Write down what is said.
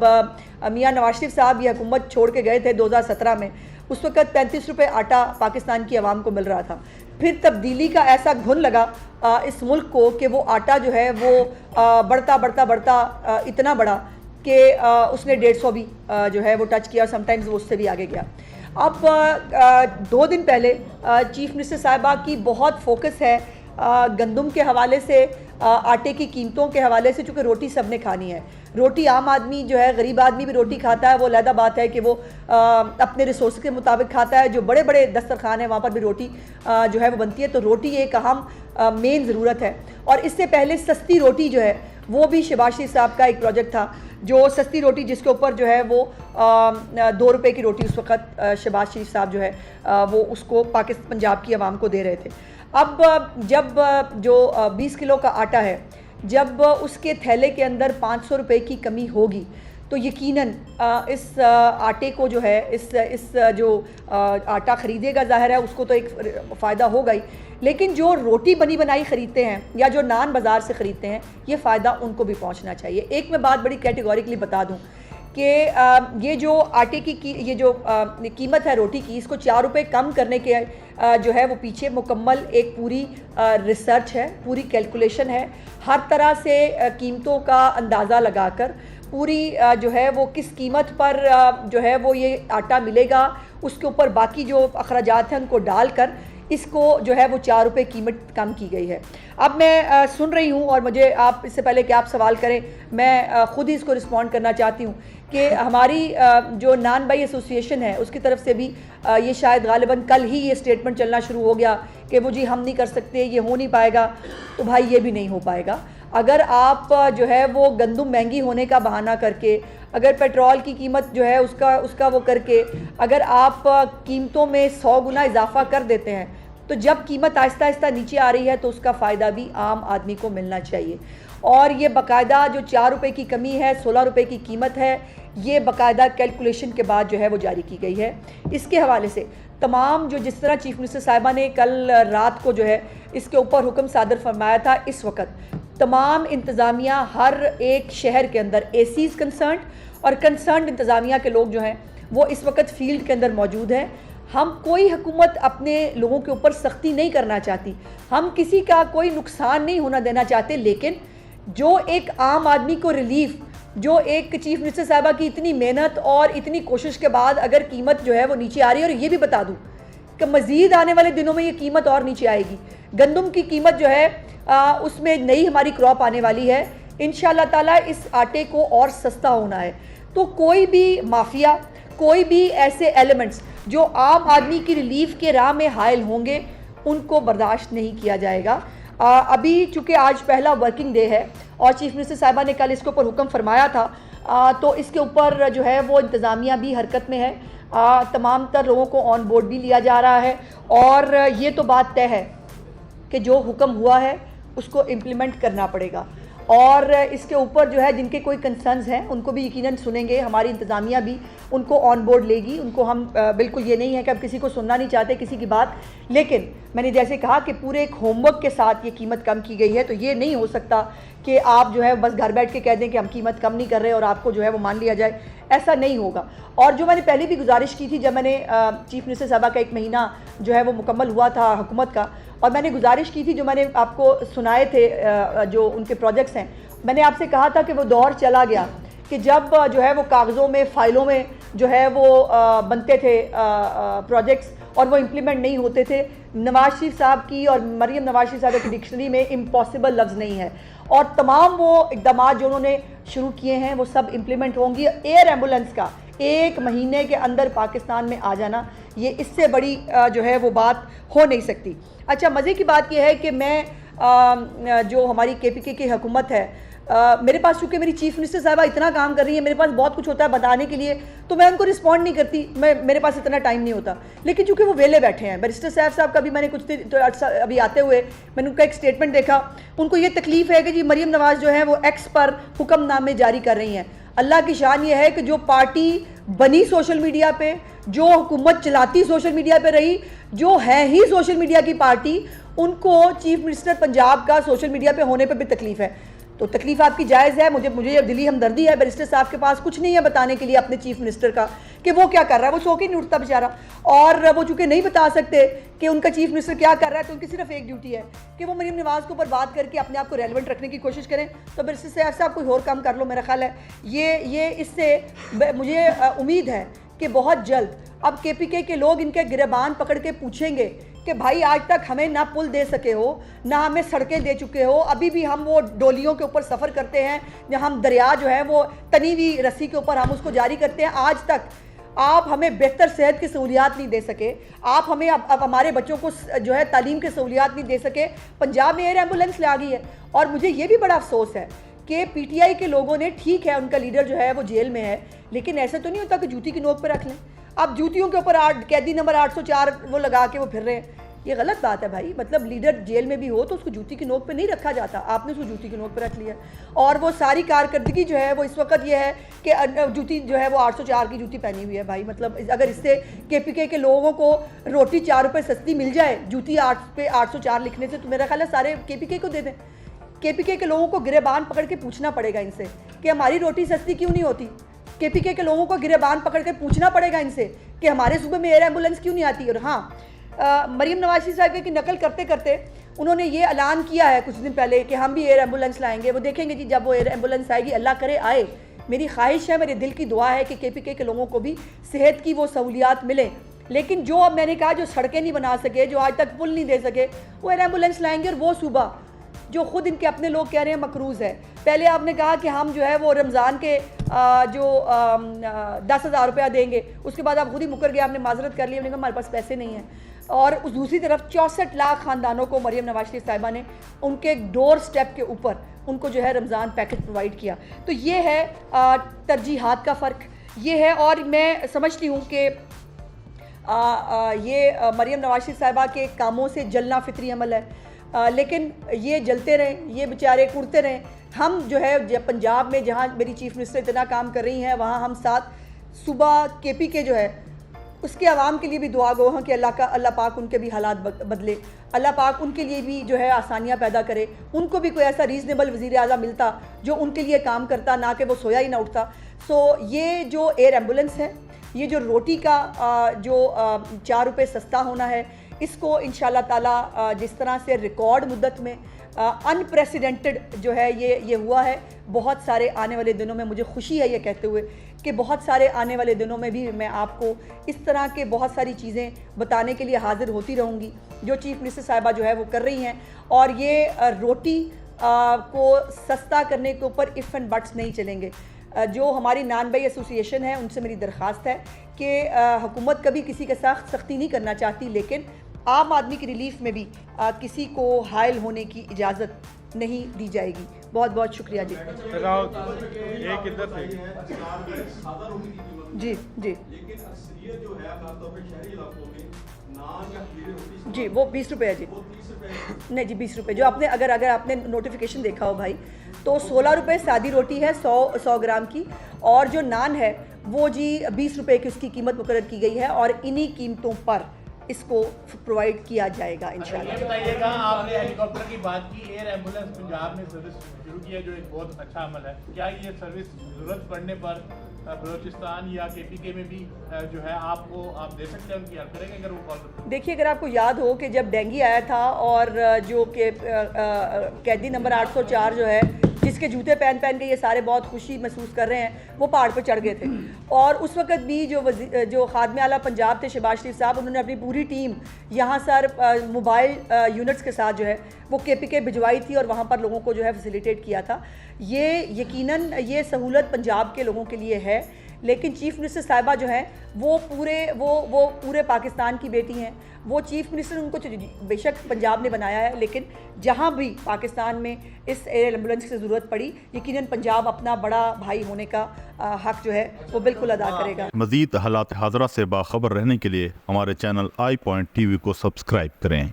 मियाँ नवाज शरीफ साहब ये हुकूमत छोड़ के गए थे 2017 में, उस वक़्त 35 रुपये आटा पाकिस्तान की आवाम को मिल रहा था। फिर तब्दीली का ऐसा घुन लगा इस मुल्क को कि वो आटा जो है वो बढ़ता इतना बढ़ा कि उसने 150 भी जो है वो टच किया, समटाइम्स वो उससे भी आगे गया। अब 2 दिन पहले चीफ मिनिस्टर साहिबा की बहुत फोकस है गंदम के हवाले से, आटे की कीमतों के हवाले से, चूँकि रोटी सब ने खानी है। रोटी आम आदमी जो है, गरीब आदमी भी रोटी खाता है, वो अलहदा बात है कि वो अपने रिसोर्स के मुताबिक खाता है। जो बड़े बड़े दस्तरखान हैं वहाँ पर भी रोटी जो है वो बनती है। तो रोटी एक अहम मेन ज़रूरत है। और इससे पहले सस्ती रोटी जो है वो भी शहबाज शरीफ साहब का एक प्रोजेक्ट था, जो सस्ती रोटी जिसके ऊपर जो है वो 2 रुपये की रोटी उस वक़्त शहबाज शरीफ साहब जो है वो उसको पाकिस्तान पंजाब की आवाम को दे रहे थे। अब जब जो 20 किलो का आटा है, जब उसके थैले के अंदर 500 रुपये की कमी होगी तो यकीनन इस आटे को जो है इस जो आटा ख़रीदेगा, ज़ाहिर है उसको तो एक फ़ायदा होगा ही, लेकिन जो रोटी बनी बनाई ख़रीदते हैं या जो नान बाज़ार से ख़रीदते हैं, ये फ़ायदा उनको भी पहुंचना चाहिए। एक मैं बात बड़ी कैटेगोरिकली बता दूं कि ये जो आटे की ये जो कीमत है रोटी की, इसको 4 रुपये कम करने के जो है वो पीछे मुकम्मल एक पूरी रिसर्च है, पूरी कैलकुलेशन है। हर तरह से कीमतों का अंदाज़ा लगाकर पूरी जो है वो किस कीमत पर जो है वो ये आटा मिलेगा, उसके ऊपर बाकी जो अखराजात हैं उनको डालकर इसको जो है वो 4 रुपये कीमत कम की गई है। अब मैं सुन रही हूँ और मुझे आप इससे पहले कि आप सवाल करें, मैं ख़ुद ही इसको रिस्पॉन्ड करना चाहती हूँ कि हमारी जो नान बाई एसोसिएशन है उसकी तरफ से भी ये शायद गालिबन कल ही ये स्टेटमेंट चलना शुरू हो गया कि वो जी हम नहीं कर सकते, ये हो नहीं पाएगा। तो भाई ये भी नहीं हो पाएगा। अगर आप जो है वो गंदम महंगी होने का बहाना करके, अगर पेट्रोल की कीमत जो है उसका वो करके, अगर आप कीमतों में 100 गुना इजाफा कर देते हैं, तो जब कीमत आहिस्ता आहिस्ता नीचे आ रही है तो उसका फ़ायदा भी आम आदमी को मिलना चाहिए। और ये बाकायदा जो 4 रुपये की कमी है, 16 रुपये की कीमत है, ये बाकायदा कैलकुलेशन के बाद जो है वो जारी की गई है। इसके हवाले से तमाम जो जिस तरह चीफ मिनिस्टर साहिबा ने कल रात को जो है इसके ऊपर हुक्म सादर फरमाया था, इस वक्त तमाम इंतज़ामिया हर एक शहर के अंदर एसीज़ कंसर्न और कंसर्न इंतज़ामिया के लोग जो हैं वो इस वक्त फील्ड के अंदर मौजूद हैं। हम कोई हुकूमत अपने लोगों के ऊपर सख्ती नहीं करना चाहती, हम किसी का कोई नुकसान नहीं होना देना चाहते, लेकिन जो एक आम आदमी को रिलीफ, जो एक चीफ मिनिस्टर साहिबा की इतनी मेहनत और इतनी कोशिश के बाद अगर कीमत जो है वो नीचे आ रही है, और ये भी बता दूँ कि मज़ीद आने वाले दिनों में ये कीमत और नीचे आएगी। गंदम की कीमत जो है उसमें नई हमारी क्रॉप आने वाली है, इंशाअल्लाह ताला इस आटे को और सस्ता होना है। तो कोई भी माफिया, कोई भी ऐसे एलिमेंट्स जो आम आदमी की रिलीफ के राह में हायल होंगे, उनको बर्दाश्त नहीं किया जाएगा। अभी चूँकि आज पहला वर्किंग डे है और चीफ मिनिस्टर साहिबा ने कल इसके ऊपर हुक्म फरमाया था, तो इसके ऊपर जो है वो इंतज़ामिया भी हरकत में है, तमाम तर लोगों को ऑन बोर्ड भी लिया जा रहा है। और ये तो बात तय है कि जो हुक्म हुआ है उसको इम्प्लीमेंट करना पड़ेगा। और इसके ऊपर जो है जिनके कोई कंसर्न्स हैं उनको भी यकीनन सुनेंगे, हमारी इंतज़ामिया भी उनको ऑन बोर्ड लेगी। उनको हम बिल्कुल ये नहीं है कि अब किसी को सुनना नहीं चाहते किसी की बात, लेकिन मैंने जैसे कहा कि पूरे एक होमवर्क के साथ ये कीमत कम की गई है। तो ये नहीं हो सकता कि आप जो है बस घर बैठ के कह दें कि हम कीमत कम नहीं कर रहे और आपको जो है वो मान लिया जाए, ऐसा नहीं होगा। और जो मैंने पहले भी गुजारिश की थी, जब मैंने चीफ मिनिस्टर साहबा का 1 महीना जो है वो मुकम्मल हुआ था हुकूमत का, और मैंने गुजारिश की थी, जो मैंने आपको सुनाए थे जो उनके प्रोजेक्ट्स हैं, मैंने आपसे कहा था कि वो दौर चला गया कि जब जो है वो कागज़ों में, फ़ाइलों में जो है वो बनते थे प्रोजेक्ट्स और वो इम्प्लीमेंट नहीं होते थे। नवाज शरीफ साहब की और मरीम नवाज शरीफ साहब की डिक्शनरी में इम्पॉसिबल लफ्ज़ नहीं है, और तमाम वो इक़दाम जो उन्होंने शुरू किए हैं वो सब इम्प्लीमेंट होंगी। एयर एम्बुलेंस का 1 महीने के अंदर पाकिस्तान में आ जाना, ये इससे बड़ी जो है वो बात हो नहीं सकती। अच्छा, मज़े की बात यह है कि मैं जो हमारी KPK की हुकूमत है, मेरे पास चूँकि मेरी चीफ मिनिस्टर साहिबा इतना काम कर रही है, मेरे पास बहुत कुछ होता है बताने के लिए, तो मैं उनको रिस्पॉन्ड नहीं करती, मेरे पास इतना टाइम नहीं होता। लेकिन चूँकि वो वेले बैठे हैं, बैरिस्टर साहब का भी मैंने कुछ अभी आते हुए मैंने उनका एक स्टेटमेंट देखा, उनको ये तकलीफ़ है कि जी मरीम नवाज़ जो है वो एक्स पर हुक्मनामे जारी कर रही हैं। अल्लाह की शान ये है कि जो पार्टी बनी सोशल मीडिया पे, जो हुकूमत चलाती सोशल मीडिया पे रही, जो है ही सोशल मीडिया की पार्टी, उनको चीफ मिनिस्टर पंजाब का सोशल मीडिया पे होने पे भी तकलीफ़ है। तो तकलीफ आपकी जायज़ है, मुझे दिली हमदर्दी है, बैरिस्टर साहब के पास कुछ नहीं है बताने के लिए अपने चीफ मिनिस्टर का कि वो क्या कर रहा है, वो सो के नहीं उठता बेचारा, और वो चूँकि नहीं बता सकते कि उनका चीफ मिनिस्टर क्या कर रहा है, तो उनकी सिर्फ एक ड्यूटी है कि वो मरीम नवाज़ के ऊपर बात करके अपने आप को रेलिवेंट रखने की कोशिश करें। तो बैरिस्टर साहब कोई और काम कर लो, मेरा ख्याल है ये इससे मुझे उम्मीद है कि बहुत जल्द अब KPK के लोग इनके गिरबान पकड़ के पूछेंगे कि भाई आज तक हमें ना पुल दे सके हो, ना हमें सड़कें दे चुके हो, अभी भी हम वो डोलियों के ऊपर सफ़र करते हैं, जहाँ हम दरिया जो है वो तनी हुई रस्सी के ऊपर हम उसको जारी करते हैं। आज तक आप हमें बेहतर सेहत की सहूलियात नहीं दे सके, आप हमें अब हमारे बच्चों को जो है तालीम की सहूलियात नहीं दे सके। पंजाब में एयर एम्बुलेंस ले आ गई है, और मुझे ये भी बड़ा अफसोस है कि PTI के लोगों ने, ठीक है उनका लीडर जो है वो जेल में है, लेकिन ऐसा तो नहीं होता कि जूती की नोक पर रख लें। अब जूतियों के ऊपर कैदी नंबर 804 वो लगा के वो फिर रहे हैं, ये गलत बात है भाई। मतलब लीडर जेल में भी हो तो उसको जूती की नोक पे नहीं रखा जाता, आपने उसको जूती की नोक पे रख लिया, और वो सारी कारकर्दगी जो है वो इस वक्त ये है कि जूती जो है वो 804 की जूती पहनी हुई है भाई। मतलब अगर इससे KPK के लोगों को रोटी 4 रुपये सस्ती मिल जाए जूती 8 पे 804 लिखने से, तो मेरा ख्याल है सारे KPK को दे दें। KPK के लोगों को गिरेबान पकड़ के पूछना पड़ेगा इनसे कि हमारी रोटी सस्ती क्यों नहीं होती। KPK के लोगों को गिरेबान पकड़ के पूछना पड़ेगा इनसे कि हमारे सूबे में एयर एम्बुलेंस क्यों नहीं आती। और हाँ, मरीम नवाज साहब की नकल करते करते उन्होंने ये ऐलान किया है कुछ दिन पहले कि हम भी एयर एम्बुलेंस लाएंगे। वो देखेंगे जी, जब वो एयर एम्बुलेंस आएगी, अल्लाह करे आए, मेरी ख्वाहिश है, मेरे दिल की दुआ है कि KPK के लोगों को भी सेहत की वो सहूलियात मिले। लेकिन जो अब मैंने कहा, जो सड़कें नहीं बना सके, जो आज तक पुल नहीं दे सके, वो एयर एम्बुलेंस लाएंगे। और वो सूबा जो खुद इनके अपने लोग कह रहे हैं मकरूज़ है। पहले आपने कहा कि हम जो है वो रमज़ान के जो 10,000 रुपया देंगे, उसके बाद आप खुद ही मुकर गए, आपने माजरत कर ली, हमने कहा हमारे पास पैसे नहीं हैं। और उस दूसरी तरफ 64 लाख ख़ानदानों को मरीम नवाज शरीफ साहिबा ने उनके डोर स्टेप के ऊपर उनको जो है रमज़ान पैकेज प्रोवाइड किया। तो ये है तरजीहात का फ़र्क, ये है। और मैं समझती हूँ कि ये मरीम नवाज शरीफ साहिबा के कामों से जलना फितरी अमल है, लेकिन ये जलते रहें, ये बेचारे कुड़ते रहें। हम जो है पंजाब में जहाँ मेरी चीफ मिनिस्टर इतना काम कर रही हैं, वहाँ हम साथ सुबह KPK जो है उसके आवाम के लिए भी दुआ गो हैं कि अल्लाह पाक उनके भी हालात बदले, अल्लाह पाक उनके लिए भी जो है आसानियाँ पैदा करे, उनको भी कोई ऐसा रीज़नेबल वज़ीर आज़म मिलता जो उनके लिए काम करता, ना कि वो सोया ही ना उठता। सो ये जो एयर एम्बुलेंस है, ये जो रोटी का जो 4 रुपये सस्ता होना है, इसको इंशाल्लाह ताला जिस तरह से रिकॉर्ड मुद्दत में अनप्रेसिडेंटेड जो है ये हुआ है, बहुत सारे आने वाले दिनों में, मुझे खुशी है ये कहते हुए कि बहुत सारे आने वाले दिनों में भी मैं आपको इस तरह के बहुत सारी चीज़ें बताने के लिए हाजिर होती रहूँगी जो चीफ मिनिस्टर साहिबा जो है वो कर रही हैं। और ये रोटी को सस्ता करने के ऊपर इफ़ एंड बट्स नहीं चलेंगे। जो हमारी नान बाई एसोसिएशन है, उनसे मेरी दरख्वास्त है कि हुकूमत कभी किसी के साथ सख्ती नहीं करना चाहती, लेकिन आम आदमी की रिलीफ में भी किसी को हायल होने की इजाज़त नहीं दी जाएगी। बहुत बहुत शुक्रिया जी। एक इधर से जी जी लेकिन अक्सरियत जो है खासतौर पे शहरी इलाकों में नान या खमीरे रोटी जी वो 20 रुपये है जी। वो 30 रुपए नहीं जी 20 रुपये। जो आपने अगर आपने नोटिफिकेशन देखा हो भाई, तो 16 रुपये सादी रोटी है 100 ग्राम की, और जो नान है वो जी 20 रुपये की उसकी कीमत मुकर्रर की गई है, और इन्हीं कीमतों पर इसको प्रोवाइड किया जाएगा इंशाल्लाह। ये बताइएगा, आपने हेलीकॉप्टर की बात की, एयर एम्बुलेंस पंजाब ने सर्विस शुरू की है जो एक बहुत अच्छा अमल है। क्या ये सर्विस ज़रूरत पड़ने पर बलूचिस्तान या KPK में भी जो है आप दे सकते हैं, उनकी हेल्प करेंगे अगर वो कॉल करते? देखिए, अगर आपको याद हो कि जब डेंगू आया था और जो कि कैदी नंबर 804 जो है, जिसके जूते पहन के ये सारे बहुत खुशी महसूस कर रहे हैं, वो पहाड़ पर चढ़ गए थे। और उस वक्त भी जो खादमे आला पंजाब थे शहबाज शरीफ साहब, उन्होंने अपनी पूरी टीम यहाँ सर मोबाइल यूनिट्स के साथ जो है वो KPK भिजवाई थी और वहाँ पर लोगों को जो है फैसिलिटेट किया था। ये यकीनन ये सहूलत पंजाब के लोगों के लिए है, लेकिन चीफ़ मिनिस्टर साहिबा जो हैं वो पूरे पाकिस्तान की बेटी हैं। वो चीफ़ मिनिस्टर उनको बेशक पंजाब ने बनाया है, लेकिन जहाँ भी पाकिस्तान में इस एयर एम्बुलेंस की ज़रूरत पड़ी, यकीनन पंजाब अपना बड़ा भाई होने का हक़ जो है वो बिल्कुल अदा करेगा। मज़ीद हालात हाज़रा से बाखबर रहने के लिए हमारे चैनल iPoint TV को सब्सक्राइब करें।